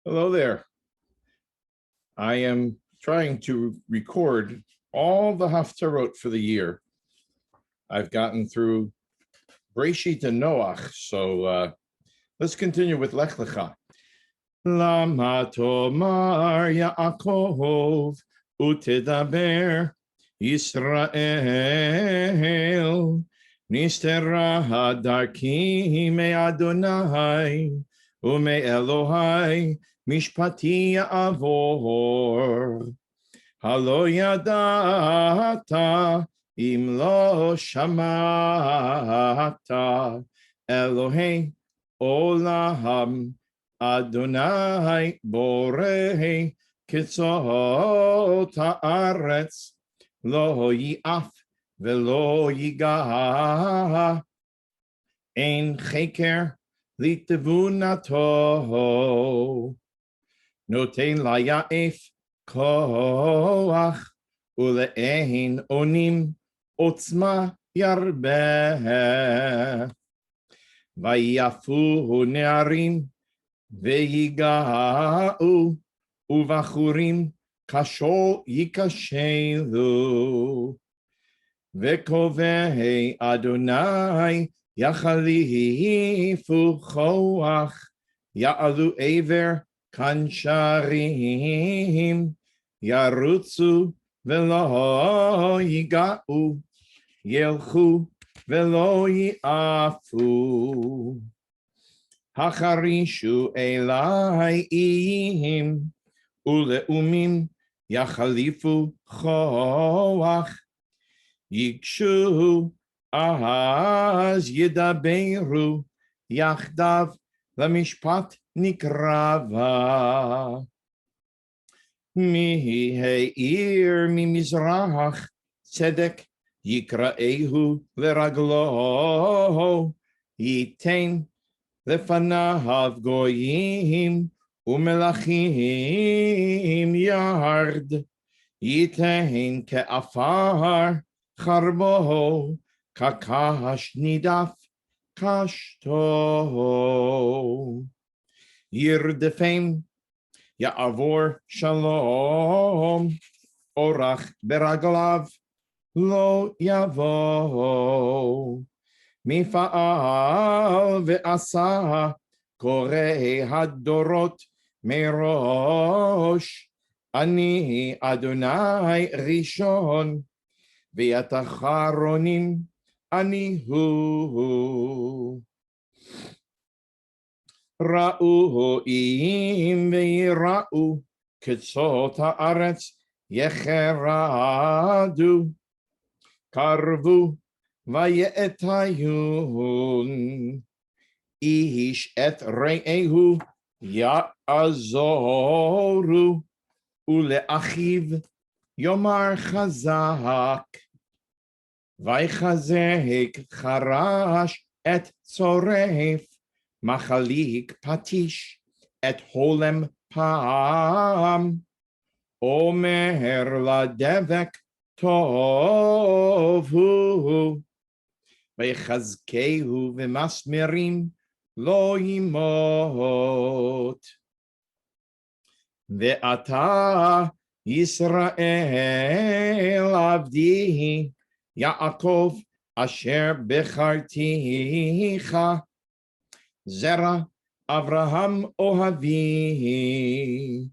Hello there. I am trying to record all the haftarot for the year. I've gotten through Breshit and Noach, so let's continue with Lech Lecha. Lama tomar Yaakov utedaber Yisrael nistera darki me Adonai ume Elohai Mishpati avor, halo yadata, im lo shamata, Elohei olam, Adonai borei, kitzot haaretz, lo yi'af velo yiga, ein cheker litevunato. Noten la ya'ef koach ule'ehin onim otzma yarbeh vayafu ne'arim ve'yiga'u uvachurim kashol yikashelu ve'kovei Adonai yachalifu koach ya'alu ever Kansharim Yarutsu Velo Yiga'u Yelchu Velo Yi'afu Hacharishu Elai Ihim Uleumim Yachalifu Choach Yikshu Az Yidaberu Yachdav Lamishpat Nikrava Mi Heir Mi Mizrach Tzedek Yikraehu Leraglo Yitain Lefanav Goyim Umelachim Yard Yitain Ke'afar Charbo Kakash Nidaf Kashto Yirdefem Ya'avor Shalom Orach Beraglav Lo Yavo Mifa'al Ve'asa Korei Hadorot Merosh Ani Adonai Rishon Ve'atacharonim Ani Hu Ra'u im ve'ira'u ketzot haaretz yecheradu karvu vayetayun ish et re'ehu ya'azoru ule'achiv yomar chazak vaychazek charash et tzoref Machalik Patish et Holem Pam Omer la Devek Tovu Vechazkehu V'masmerim Lo Yimot Ve'ata Yisrael Avdi Yaakov Asher Becharticha Zera Avraham Ohavi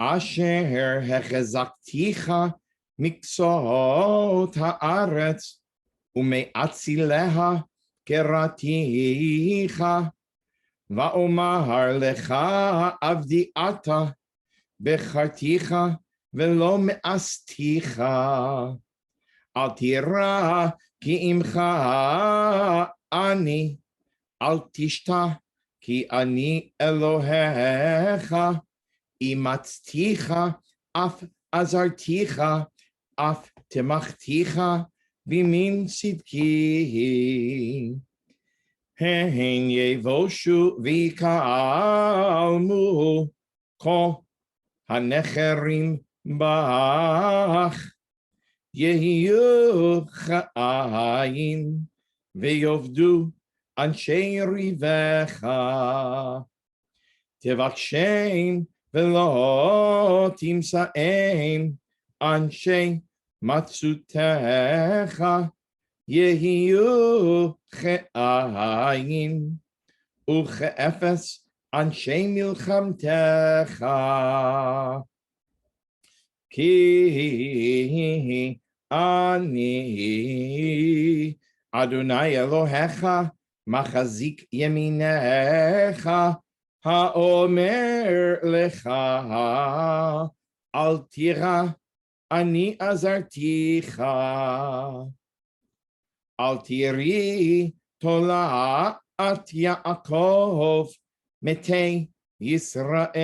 Asher Hechezakticha Miksot Haaretz Ume'atzileha Keraticha Va'omar Lecha Avdi Ata Becharticha Velo Me'asticha Al Tira Ki Imcha Ani Al tishta ki ani Elohecha imatzticha af azarticha af temachticha bimin sidki hein yevoshu vikalmu ko hanecherim bach yehiyu cha'ayin veyovdu Anshe rivecha Tivakshem velo timsaem anshe matzutecha yehiu che'ayin uche'efes anshe milchamtecha ki ani Adonai Elohecha machazik yeminecha haomer lecha al tira ani azarticha al tiri tola at Yaakov mete Yisrael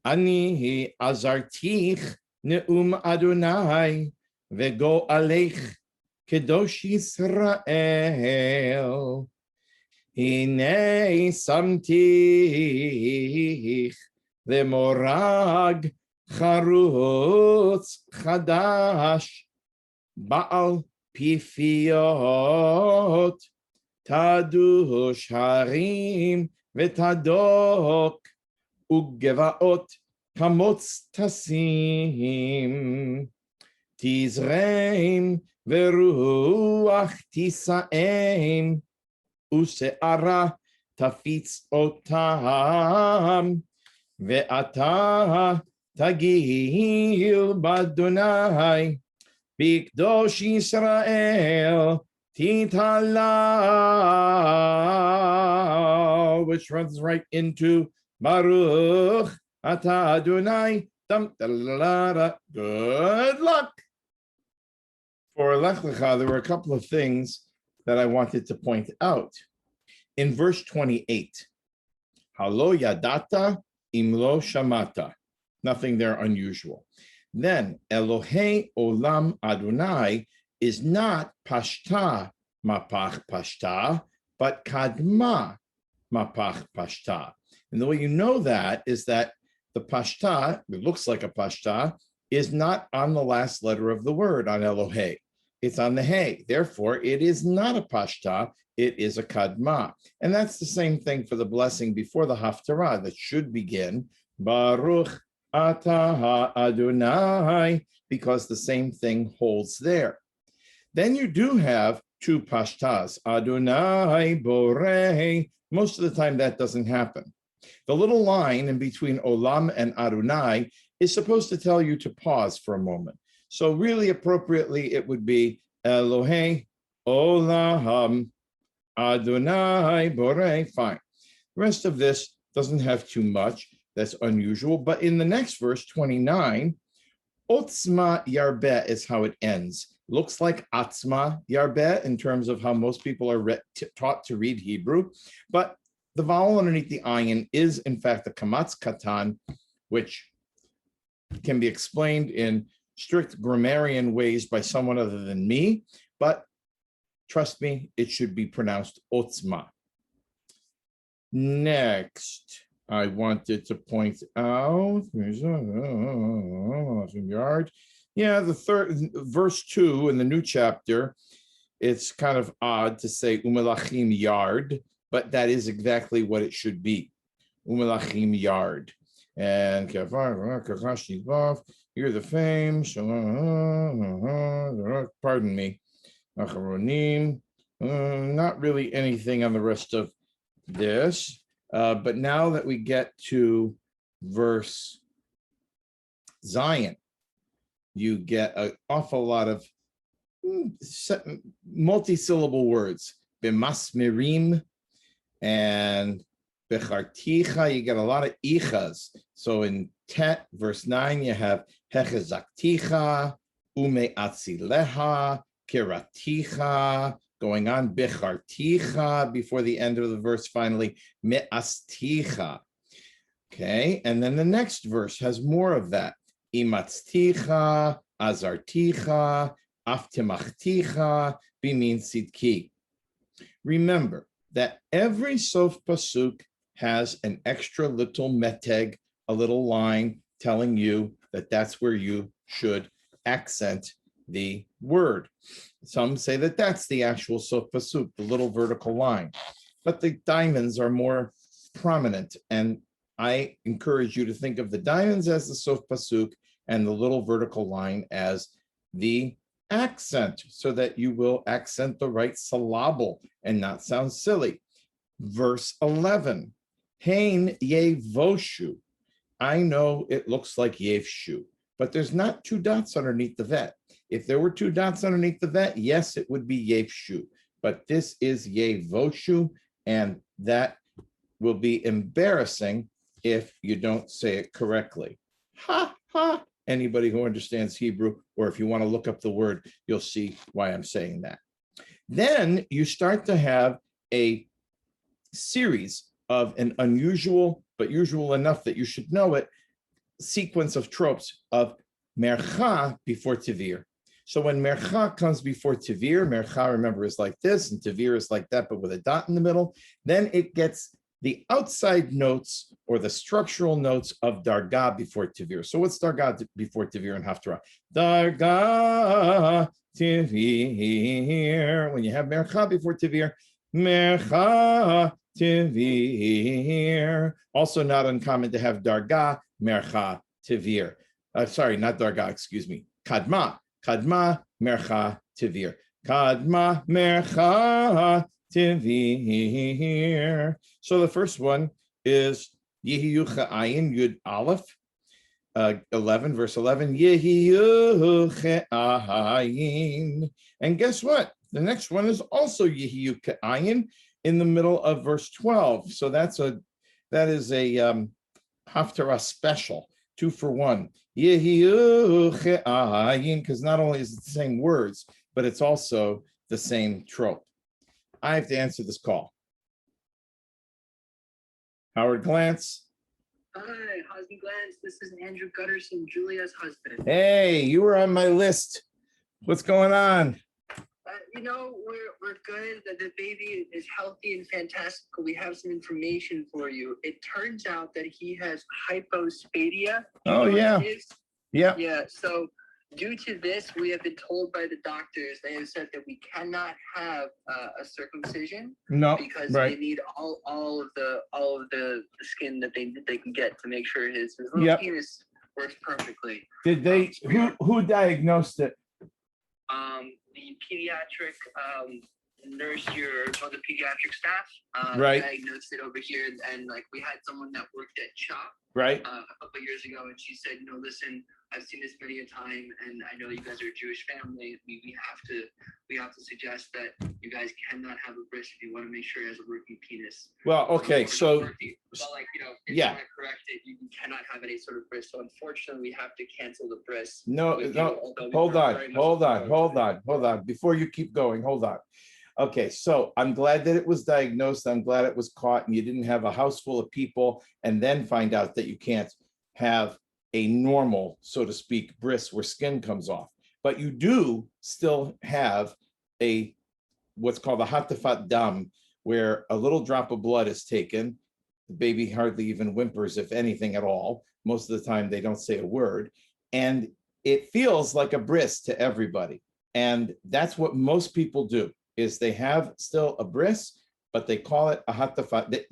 ani azartich neum Adonai vego alech Kedosh Yisrael, Hine samtich v'morag charutz chadash Baal pifiot tadush harim v'tadok ugevaot kamotz tasim tizreim Veruach tisaem useara tafitz otam ve'ata tagil badonai bikdosh Yisrael titala, which runs right into Baruch ata Adonai dam. Good luck. For Lech Lecha, there were a couple of things that I wanted to point out. In verse 28, Halo yadata imlo shamata, nothing there unusual. Then Elohei olam Adonai is not pashta mapach pashta, but kadma mapach pashta. And the way you know that is that the pashta, it looks like a pashta, is not on the last letter of the word, on Elohei. It's on the hey. Therefore, it is not a pashta, it is a kadma. And that's the same thing for the blessing before the haftarah that should begin, Baruch atah Adonai, because the same thing holds there. Then you do have two pashtas, Adonai borei. Most of the time that doesn't happen. The little line in between olam and Adonai is supposed to tell you to pause for a moment. So really appropriately, it would be Elohei olam Adonai borei. Fine. The rest of this doesn't have too much. That's unusual. But in the next verse, 29, Otzma Yarbeh is how it ends. Looks like Atzma Yarbeh in terms of how most people are taught to read Hebrew. But the vowel underneath the ayin is, in fact, the kamatz katan, which can be explained in strict grammarian ways by someone other than me. But trust me, it should be pronounced Otzma. Next, I wanted to point out, the third verse 2 in the new chapter. It's kind of odd to say umelachim yard, but that is exactly what it should be. Umelachim yard. And you're the fame. Pardon me. Not really anything on the rest of this. But now that we get to verse Zion, you get an awful lot of multi-syllable words. B'masmirim and becharticha, you get a lot of ichas. So in Tet, verse 9, you have hechezakticha, ume atzileha, kiraticha, going on, becharticha, before the end of the verse, finally, me'asticha. Okay, and then the next verse has more of that. Imatzticha, azarticha, aftimachticha, bimin sidki. Remember that every sof pasuk has an extra little meteg, a little line telling you that that's where you should accent the word. Some say that that's the actual sof pasuk, the little vertical line. But the diamonds are more prominent. And I encourage you to think of the diamonds as the sof pasuk and the little vertical line as the accent, so that you will accent the right syllable and not sound silly. Verse 11, Hein yevoshu. I know it looks like yevshu, but there's not two dots underneath the vet. If there were two dots underneath the vet, yes, it would be yevshu, but this is yevoshu, and that will be embarrassing if you don't say it correctly. Ha, ha. Anybody who understands Hebrew, or if you want to look up the word, you'll see why I'm saying that. Then you start to have a series of an unusual, but usual enough that you should know it, sequence of tropes of mercha before tivir. So when mercha comes before tivir, mercha, remember, is like this, and tivir is like that, but with a dot in the middle, then it gets the outside notes or the structural notes of dargah before tivir. So what's dargah before tivir in Haftarah? Dargah tivir. When you have mercha before tivir, mercha tivir. Also not uncommon to have dargah, mercha tivir. Sorry, not dargah, excuse me. Kadma, mercha tivir. Kadma, mercha tivir. So the first one is Yehiyu Cha'ayin Yud Aleph, 11, verse 11. Yehiyu Cha'ayin. And guess what? The next one is also Yehiyu Cha'ayin in the middle of verse 12. So that is a Haftarah special, 2 for 1. Yehiyu Cha'ayin, because not only is it the same words, but it's also the same trope. I have to answer this call. Howard Glantz. Hi, Hazzan Glantz. This is Andrew Gutterson, Julia's husband. Hey, you were on my list. What's going on? We're good. The baby is healthy and fantastic. We have some information for you. It turns out that he has hypospadia. Oh, yeah. Yeah. Yeah. So due to this, we have been told by the doctors, they have said that we cannot have a circumcision. No, because right. They need all of the skin that they can get to make sure his little penis works perfectly. Did they? Who diagnosed it? The pediatric nurse here, or the pediatric staff, right, diagnosed it over here, and like we had someone that worked at CHOP, right, a couple of years ago, and she said, listen, I've seen this many a time, and I know you guys are a Jewish family. We have to suggest that you guys cannot have a bris if you want to make sure it has a working penis. Well, okay, so if you want to correct it, you cannot have any sort of bris. So unfortunately, we have to cancel the bris. No, hold on. Before you keep going, hold on. Okay, so I'm glad that it was diagnosed. I'm glad it was caught, and you didn't have a house full of people and then find out that you can't have a normal, so to speak, bris where skin comes off. But you do still have what's called a hatifat dam, where a little drop of blood is taken. The baby hardly even whimpers, if anything at all. Most of the time, they don't say a word. And it feels like a bris to everybody. And that's what most people do, is they have still a bris, but they call it a hatifat.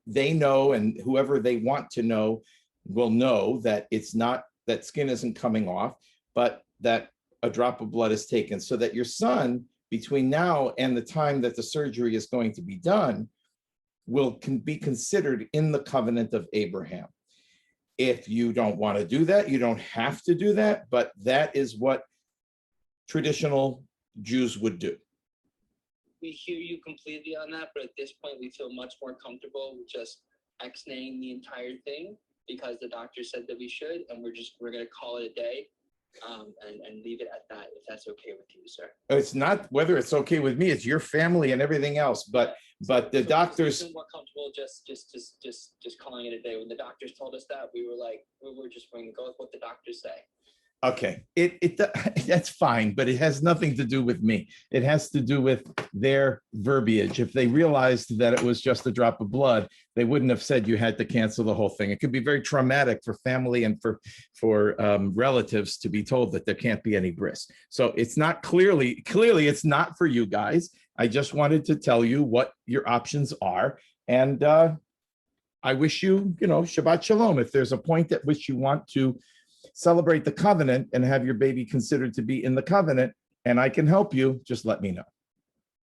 They know, and whoever they want to know will know that it's not, that skin isn't coming off, but that a drop of blood is taken, so that your son, between now and the time that the surgery is going to be done, can be considered in the covenant of Abraham. If you don't want to do that, you don't have to do that, but that is what traditional Jews would do. We hear you completely on that, but at this point, we feel much more comfortable with just X-naying the entire thing, because the doctor said that we should, and we're going to call it a day, and leave it at that, if that's okay with you, sir. It's not whether it's okay with me, it's your family and everything else, but the doctors more comfortable just calling it a day. When the doctors told us that, we were just going to go with what the doctors say. Okay, that's fine, but it has nothing to do with me. It has to do with their verbiage. If they realized that it was just a drop of blood, they wouldn't have said you had to cancel the whole thing. It could be very traumatic for family and for relatives to be told that there can't be any bris. So it's not clearly it's not for you guys. I just wanted to tell you what your options are, And I wish you, Shabbat Shalom. If there's a point at which you want to celebrate the covenant and have your baby considered to be in the covenant, and I can help you, just let me know.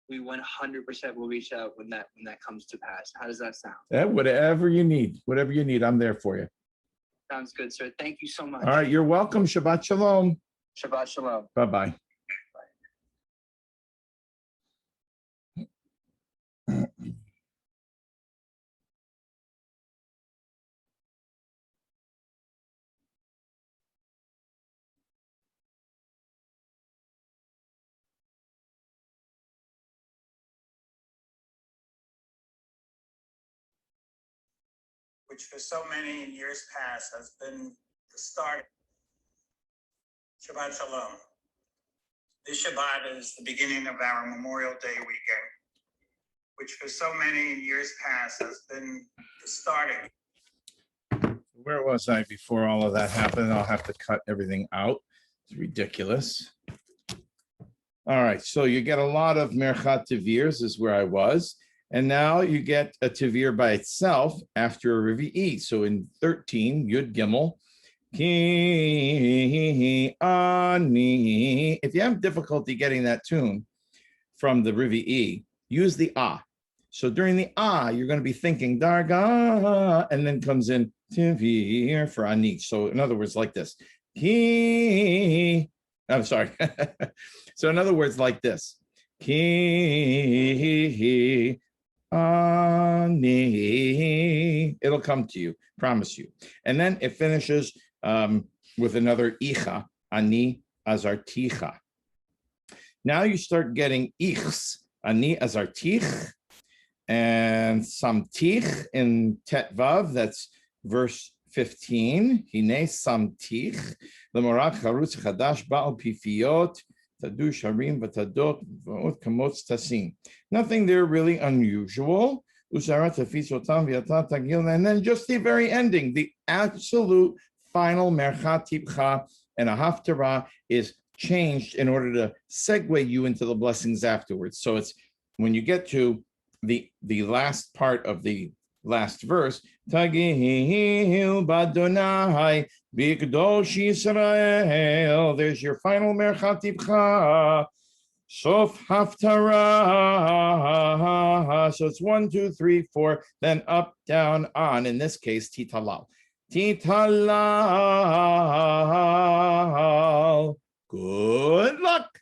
We 100% will reach out when that comes to pass. How does that sound? Yeah, whatever you need, I'm there for you. Sounds good, sir. Thank you so much. All right, you're welcome. Shabbat Shalom. Shabbat Shalom. Bye-bye. Which for so many years past has been the start. Shabbat Shalom. This Shabbat is the beginning of our Memorial Day weekend, which for so many years past has been the starting. Where was I before all of that happened? I'll have to cut everything out. It's ridiculous. All right, so you get a lot of Merchat Tevirs is where I was. And now you get a Tevir by itself after a Revi'i. So in 13, Yud Gimel, Ki Ani. If you have difficulty getting that tune from the Revi'i, use the Ah. So during the Ah, you're going to be thinking Darga, and then comes in Tevir for Ani. So in other words, like this. I'm sorry. So in other words, like this. Ki Ani. It'll come to you, promise you. And then it finishes with another Icha, Ani Azarticha. Now you start getting Ichs, Ani Azartich, and Samtich in Tet Vav, that's verse 15. Hine Samtich, Lemorak Charutz Chadash Baal Pifiot, Tadush Harim Vatadot Va'ot Kamotz Tasim. Nothing there really unusual. And then just the very ending, the absolute final Merchat Tipcha and a Haftarah is changed in order to segue you into the blessings afterwards. So it's when you get to the last part of the last verse, Tagihil Badonai Bigdosh Yisrael. There's your final Merchat Tipcha. Sof Haftarah. So it's 1, 2, 3, 4, then up, down, on. In this case, Titalal. Titalal. Good luck.